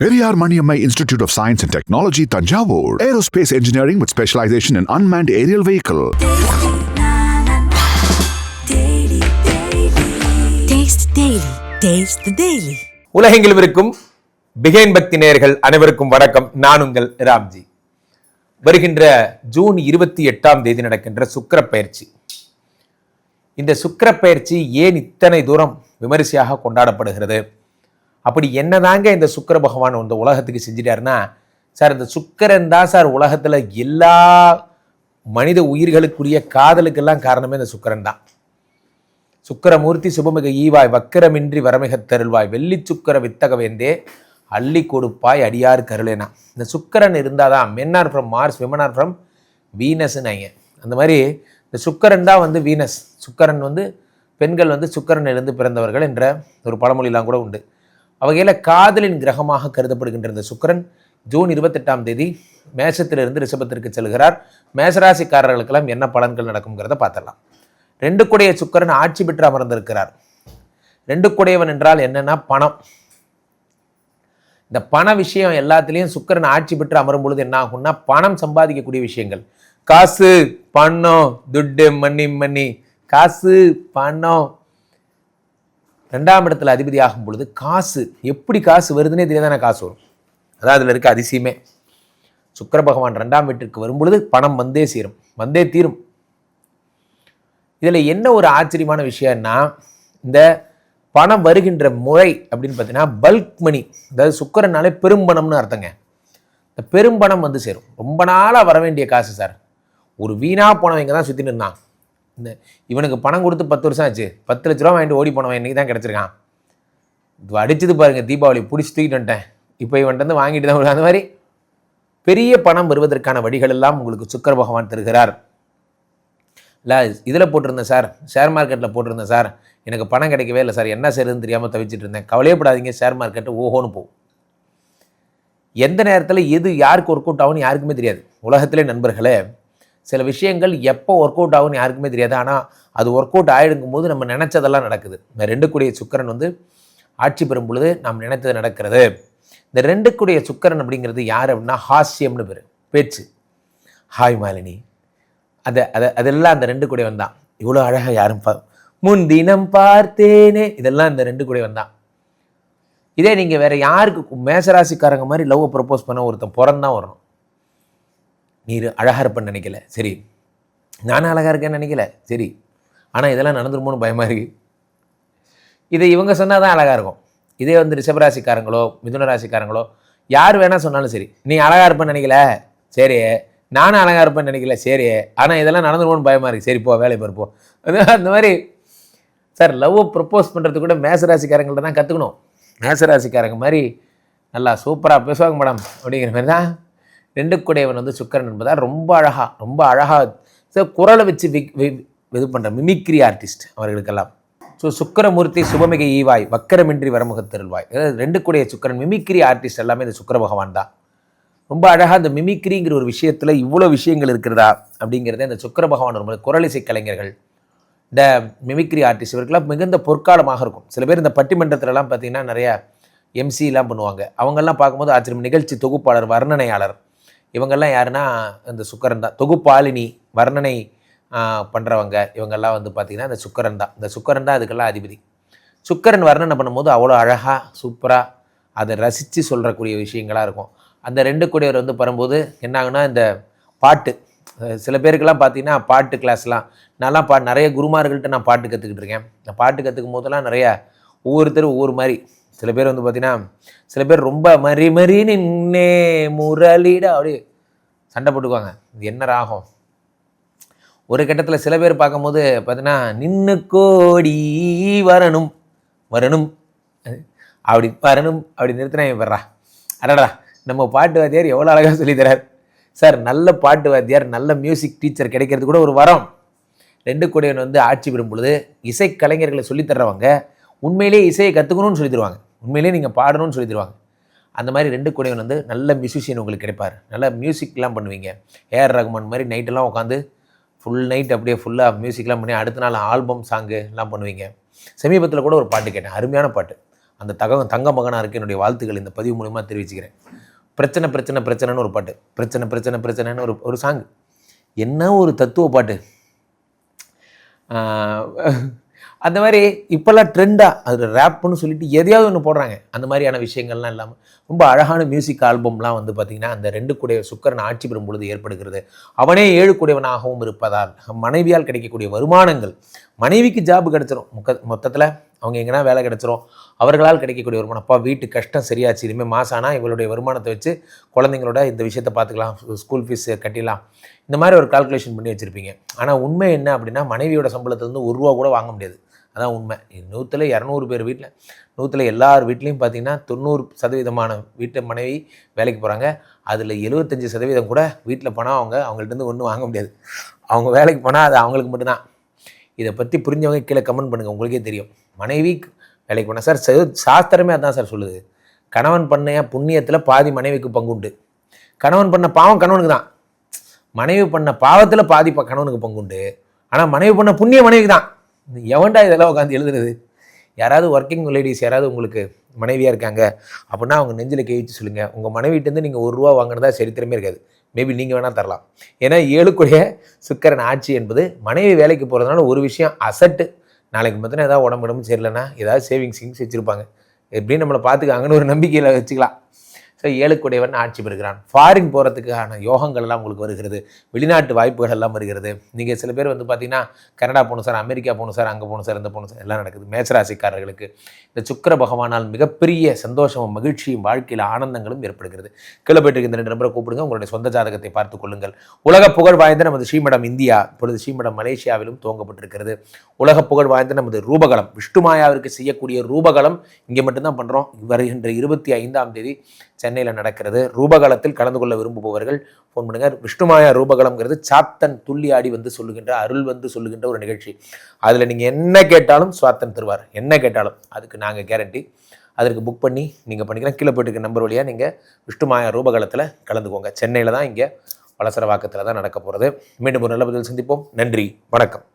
Periyar Maniammai Institute of Science and Technology, Tanjavur. Aerospace engineering with specialization in unmanned aerial vehicle. Taste Daily. Taste the Daily. உலகெங்கிலும் இருக்கும் பிகைன் பக்தி நேயர்கள் அனைவருக்கும் வணக்கம். நான் உங்கள் ராம்ஜி. வருகின்ற ஜூன் 28 நடக்கின்ற சுக்கிர பயிற்சி. இந்த சுக்கிர பயிற்சி ஏன் இத்தனை தூரம் விமரிசையாக கொண்டாடப்படுகிறது? அப்படி என்னதாங்க இந்த சுக்கிர பகவான் இந்த உலகத்துக்கு செஞ்சிட்டாருன்னா, சார் இந்த சுக்கிரன் தான் சார் உலகத்தில் எல்லா மனித உயிர்களுக்குரிய காதலுக்கெல்லாம் காரணமே இந்த சுக்கிரன் தான். சுக்கிரமூர்த்தி சுபமிக ஈவாய் வக்கிரமின்றி வரமிக தருள்வாய் வெள்ளி சுக்கிர வித்தக வேந்தே அள்ளி கொடுப்பாய் அடியார் கருளேனா. இந்த சுக்கிரன் இருந்தால் தான் men are from Mars, women are from வீனஸ்ன்னு ஐங்க. அந்த மாதிரி இந்த சுக்கிரன் தான் வீனஸ். சுக்கிரன் பெண்கள் சுக்கிரனிலிருந்து பிறந்தவர்கள் என்ற ஒரு பழமொழியெல்லாம் கூட உண்டு. வகையில் காதலின் கிரகமாக கருதப்படுகின்ற இந்த சுக்கிரன் ஜூன் 28 மேஷத்திலிருந்து ரிஷபத்திற்கு செல்கிறார். மேஷராசிக்காரர்களுக்கெல்லாம் என்ன பலன்கள் நடக்கும்ங்கிறத பார்த்துடலாம். 2 குடைய சுக்கிரன் ஆட்சி பெற்று அமர்ந்திருக்கிறார். 2 குடையவன் என்றால் என்னன்னா பணம். இந்த பண விஷயம் எல்லாத்துலேயும் சுக்கிரன் ஆட்சி பெற்று அமரும் பொழுது என்ன ஆகும்னா, பணம் சம்பாதிக்கக்கூடிய விஷயங்கள், காசு பணம் துட்டு மணி காசு பணம். 2ஆம் இடத்துல அதிபதி ஆகும் பொழுது காசு, எப்படி காசு வருதுன்னே தெரியாதானே காசு வரும். அதான் அதில் இருக்க அதிசயமே. சுக்கிர பகவான் 2ஆம் வீட்டிற்கு வரும் பொழுது பணம் வந்தே தீரும். இதில் என்ன ஒரு ஆச்சரியமான விஷயம்னா, இந்த பணம் வருகின்ற முறை அப்படின்னு பார்த்தீங்கன்னா பல்க் மணி, அதாவது சுக்கிரனாலே பெரும்பணம்னு அர்த்தங்க. இந்த பெரும்பணம் சேரும். ரொம்ப நாளாக வர வேண்டிய காசு சார். ஒரு வீணாக போனவங்க தான் சுற்றி நின்னான். இந்த இவனுக்கு பணம் கொடுத்து 10 வருஷம் ஆச்சு, 10 லட்ச ரூபா வாங்கிட்டு ஓடி போனவன் இன்றைக்கி தான் கிடச்சிருக்கான். இது அடிச்சது பாருங்க, தீபாவளி பிடிச்சி தூக்கிட்டு வந்துட்டேன், இப்போ இவன்ட்டு வாங்கிட்டு தான். அந்த மாதிரி பெரிய பணம் வருவதற்கான வழிகள் எல்லாம் உங்களுக்கு சுக்கிர பகவான் தருகிறார். இல்லை இதில் போட்டிருந்தேன் சார், ஷேர் மார்க்கெட்டில் போட்டிருந்தேன் சார், எனக்கு பணம் கிடைக்கவே இல்லை சார், என்ன செய்யறதுன்னு தெரியாமல் தவிச்சிட்டு இருந்தேன். கவலையப்படாதீங்க, ஷேர் மார்க்கெட்டு ஓஹோன்னு போகும். எந்த நேரத்தில் எது யாருக்கு ஒர்க் அவுட் ஆகும்னு யாருக்குமே தெரியாது. உலகத்திலே நண்பர்களே, சில விஷயங்கள் எப்போ ஒர்க் அவுட் ஆகும்னு யாருக்குமே தெரியாது. ஆனால் அது ஒர்க் அவுட் ஆகிடுங்கும் போது நம்ம நினச்சதெல்லாம் நடக்குது. இந்த 2 குடைய சுக்கிரன் ஆட்சி பெறும் பொழுது நாம் நினைத்தது நடக்கிறது. இந்த 2 குடைய சுக்கிரன் அப்படிங்கிறது யார் அப்படின்னா ஹாஸ்யம்னு பேர், பேச்சு. ஹாய் மாலினி, அதெல்லாம் அந்த 2 குடையவன் தான். இவ்வளோ அழகாக யாரும் முன்தினம் பார்த்தேனே, இதெல்லாம் இந்த 2 குடையவன் தான். இதே நீங்கள் வேறு யாருக்கு மேஷராசிக்காரங்க மாதிரி லவ் ப்ரப்போஸ் பண்ண ஒருத்தன் பிறந்தான் வரணும். நீ அழகாக இருப்பேன்னு நினைக்கல, சரி. நானும் அழகாக இருக்கேன்னு நினைக்கல, சரி. ஆனால் இதெல்லாம் நடந்துருமோன்னு பயமாக இருக்குது. இதை இவங்க சொன்னால் தான் அழகாக இருக்கும். இதே ரிஷபராசிக்காரங்களோ மிதுன ராசிக்காரங்களோ யார் வேணால் சொன்னாலும் சரி, நீ அழகாக இருப்பேன்னு நினைக்கல, சரி. நானும் அழகாக இருப்பேன்னு நினைக்கல, சரி. ஆனால் இதெல்லாம் நடந்துருமோன்னு பயமாக இருக்குது, சரி போ வேலை போ. அந்த மாதிரி சார் லவ் ப்ரப்போஸ் பண்ணுறது கூட மேஷராசிக்காரங்கள்ட்ட தான் கற்றுக்கணும். மேஷராசிக்காரங்க மாதிரி நல்லா சூப்பராக பேசுவாங்க மேடம் அப்படிங்கிற மாதிரி தான் 2 குடையவன் சுக்கிரன் என்பதால் ரொம்ப அழகாக சார் குரலை வச்சு இது பண்ணுற மிமிக்ரி ஆர்டிஸ்ட் அவர்களுக்கெல்லாம். ஸோ சுக்கிரமூர்த்தி சுபமிக ஈவாய் வக்கரமின்றி வரமுக தருள்வாய். 2 குடைய சுக்கிரன் மிமிக்ரி ஆர்டிஸ்ட் எல்லாமே இந்த சுக்கிர பகவான் தான். ரொம்ப அழகாக இந்த மிமிக்ரிங்கிற ஒரு விஷயத்தில் இவ்வளோ விஷயங்கள் இருக்கிறதா அப்படிங்கிறத இந்த சுக்கிர பகவான் ரொம்ப குரலிசை கலைஞர்கள், இந்த மிமிக்ரி ஆர்டிஸ்ட் இவர்கள்லாம் மிகுந்த பொற்காலமாக இருக்கும். சில பேர் இந்த பட்டிமன்றத்துலலாம் பார்த்திங்கன்னா நிறையா எம்சிலாம் பண்ணுவாங்க. அவங்கெல்லாம் பார்க்கும்போது ஆச்சரியம். நிகழ்ச்சி தொகுப்பாளர், வர்ணனையாளர், இவங்கெல்லாம் யாருன்னா இந்த சுக்கிரன் தான். தொகுப்பாளினி, வர்ணனை பண்ணுறவங்க, இவங்கெல்லாம் பார்த்திங்கன்னா இந்த சுக்கிரன் தான். இந்த சுக்கிரன் தான் அதுக்கெல்லாம் அதிபதி. சுக்கிரன் வர்ணனை பண்ணும்போது அவ்வளோ அழகாக சூப்பராக அதை ரசித்து சொல்கிறக்கூடிய விஷயங்களாக இருக்கும். அந்த 2 குடையவர் வரும்போது என்னாகுன்னா, இந்த பாட்டு, சில பேருக்கெல்லாம் பார்த்திங்கன்னா பாட்டு கிளாஸ்லாம் நான்லாம் நிறைய குருமார்கள்ட்ட நான் பாட்டு கற்றுக்கிட்டு இருக்கேன். இந்த பாட்டு கற்றுக்கும் போதெல்லாம் நிறையா ஒவ்வொருத்தரும் ஒவ்வொரு மாதிரி. சில பேர் பார்த்திங்கன்னா, சில பேர் ரொம்ப மறி நின்னே முரளிடா அப்படி சண்டை போட்டுக்குவாங்க. இது என்ன ராகம்? ஒரு கட்டத்தில் சில பேர் பார்க்கும்போது பார்த்தீங்கன்னா, நின்று கோடி வரணும் அப்படி நிறுத்தினா வர்றா. அடடா, நம்ம பாட்டு வாத்தியார் எவ்வளோ அழகாக சொல்லித்தரார் சார். நல்ல பாட்டு வாத்தியார், நல்ல மியூசிக் டீச்சர் கிடைக்கிறது கூட ஒரு வரம். 2 குடையவன் ஆட்சி பெறும் பொழுது இசை கலைஞர்களை சொல்லித்தர்றவங்க உண்மையிலேயே இசையை கற்றுக்கணும்னு சொல்லி தருவாங்க. உண்மையிலேயே நீங்கள் பாடணும்னு சொல்லி தருவாங்க. அந்த மாதிரி 2 குடையவன் நல்ல மியூசிஷியன் உங்களுக்கு கிடைப்பார். நல்ல மியூசிக்லாம் பண்ணுவீங்க. ஏஆர் ரகுமான் மாதிரி நைட்டெல்லாம் உட்காந்து ஃபுல் நைட் அப்படியே ஃபுல்லாக மியூசிக்லாம் பண்ணி அடுத்த நாள் ஆல்பம் சாங்கு எல்லாம் பண்ணுவீங்க. சமீபத்தில் கூட ஒரு பாட்டு கேட்டேன், அருமையான பாட்டு. அந்த தங்க மகனாக இருக்க என்னுடைய வாழ்த்துக்கள் இந்த பதிவு மூலமாக தெரிவிச்சுக்கிறேன். பிரச்சனை பிரச்சனை பிரச்சனைன்னு ஒரு பாட்டு, பிரச்சனை பிரச்சனை பிரச்சனைன்னு ஒரு சாங், என்ன ஒரு தத்துவ பாட்டு. அந்த மாதிரி இப்போல்லாம் ட்ரெண்டாக அது ரேப்புன்னு சொல்லிட்டு எதையாவது ஒன்று போடுறாங்க. அந்த மாதிரியான விஷயங்கள்லாம் இல்லாமல் ரொம்ப அழகான மியூசிக் ஆல்பம்லாம் வந்து பார்த்திங்கன்னா அந்த 2 கூடிய சுக்கிரன் ஆட்சி பெறும் பொழுது ஏற்படுகிறது. அவனே 7 கூடியவனாகவும் இருப்பதால் மனைவியால் கிடைக்கக்கூடிய வருமானங்கள், மனைவிக்கு ஜாப் கிடச்சிரும், மொத்தத்தில் அவங்க எங்கன்னா வேலை கிடச்சிரும், அவர்களால் கிடைக்கக்கூடிய வருமானம். அப்பா வீட்டு கஷ்டம் சரியாச்சு, இனிமேல் மாதம் ஆனால் இவளுடைய வருமானத்தை வச்சு குழந்தைங்களோட இந்த விஷயத்தை பார்த்துக்கலாம், ஸ்கூல் ஃபீஸ் கட்டிடலாம், இந்த மாதிரி ஒரு கால்குலேஷன் பண்ணி வச்சுருப்பீங்க. ஆனால் உண்மை என்ன அப்படின்னா மனைவியோட சம்பளத்துலேருந்து ₹1 கூட வாங்க முடியாது. அதான் உண்மை. 100ல் 200 பேர் வீட்டில், 100ல் எல்லார் வீட்லேயும் பார்த்தீங்கன்னா 90% வீட்டு மனைவி வேலைக்கு போகிறாங்க. அதில் 75% கூட வீட்டில் போனால் அவங்கள்ட்ட ஒன்றும் வாங்க முடியாது. அவங்க வேலைக்கு போனால் அது அவங்களுக்கு மட்டும்தான். இதை பற்றி புரிஞ்சவங்க கீழே கமெண்ட் பண்ணுங்கள், உங்களுக்கே தெரியும். மனைவி வேலைக்கு போனால் சார் சாஸ்திரமே அதான் சார் சொல்லுது, கணவன் பண்ண புண்ணியத்தில் பாதி மனைவிக்கு பங்குண்டு, கணவன் பண்ண பாவம் கணவனுக்கு தான், மனைவி பண்ண பாவத்தில் பாதி கணவனுக்கு பங்குண்டு, ஆனால் மனைவி பண்ண புண்ணிய மனைவிக்கு தான். எவன்டா இதெல்லாம் உட்காந்து எழுதுறது? யாராவது ஒர்க்கிங் லேடிஸ் யாராவது உங்களுக்கு மனைவியாக இருக்காங்க அப்படின்னா அவங்க நெஞ்சில் கை வச்சு சொல்லுங்கள், உங்கள் மனைவிட்டேருந்து நீங்கள் ₹1 வாங்கினதா சரித்திரமே இருக்காது. மேபி நீங்கள் வேணால் தரலாம். ஏன்னா 7 கூடிய சுக்கிரன் ஆட்சி என்பது மனைவி வேலைக்கு போகிறதுனால ஒரு விஷயம் அசட்டு. நாளைக்கு பார்த்தீங்கன்னா ஏதாவது உடம்பு சரியில்லைன்னா ஏதாவது சேவிங்ஸ் வச்சுருப்பாங்க, எப்படின்னு நம்மளை பார்த்துக்காங்கன்னு ஒரு நம்பிக்கையில் வச்சுக்கலாம். ஸோ 7 கூடியவன் ஆட்சி பெறுகிறான். ஃபாரின் போகிறதுக்கான யோகங்கள் எல்லாம் உங்களுக்கு வருகிறது, வெளிநாட்டு வாய்ப்புகள் எல்லாம் வருகிறது. நீங்கள் சில பேர் வந்து பார்த்தீங்கன்னா கனடா போகணும் சார், அமெரிக்கா போகணும் சார், அங்கே போகணும் சார், இந்த போகணும் சார், எல்லாம் நடக்குது. மேசராசிக்காரர்களுக்கு இந்த சுக்கிர பகவானால் மிகப்பெரிய சந்தோஷமும் மகிழ்ச்சியும் வாழ்க்கையில் ஆனந்தங்களும் ஏற்படுகிறது. கீழே போயிட்டு இந்த 2 நம்பரை கூப்பிடுங்க, உங்களுடைய சொந்த ஜாதகத்தை பார்த்துக் கொள்ளுங்கள். உலக புகழ் வாய்ந்த நமது ஸ்ரீமடம் இந்தியா இப்பொழுது ஸ்ரீமடம் மலேசியாவிலும் துவங்கப்பட்டிருக்கிறது. உலக புகழ் வாய்ந்த நமது ரூபகலம் விஷ்ணுமாயாவிற்கு செய்யக்கூடிய ரூபகலம் இங்கே மட்டும்தான் பண்ணுறோம். வருகின்ற 25ஆம் தேதி சென்னையில் நடக்கிறது. ரூபகலத்தில் கலந்து கொள்ள விரும்புபவர்கள் ஃபோன் பண்ணுங்கள். விஷ்ணுமாயா ரூபகலம்ங்கிறது சாத்தன் துள்ளி ஆடி வந்து சொல்லுகின்ற, அருள் வந்து சொல்லுகின்ற ஒரு நிகழ்ச்சி. அதில் நீங்கள் என்ன கேட்டாலும் சுவாத்தன் தருவார், என்ன கேட்டாலும் அதுக்கு நாங்கள் கேரண்டி. அதற்கு புக் பண்ணி நீங்கள் பண்ணிக்கலாம். கீழே போய்ட்டு நம்பர் வழியாக நீங்கள் விஷ்ணுமாயா ரூபகலத்தில் கலந்துக்கோங்க. சென்னையில் தான், இங்கே வளசரவாக்கத்தில் தான் நடக்க போகிறது. மீண்டும் ஒரு நல்ல பதில் சந்திப்போம். நன்றி, வணக்கம்.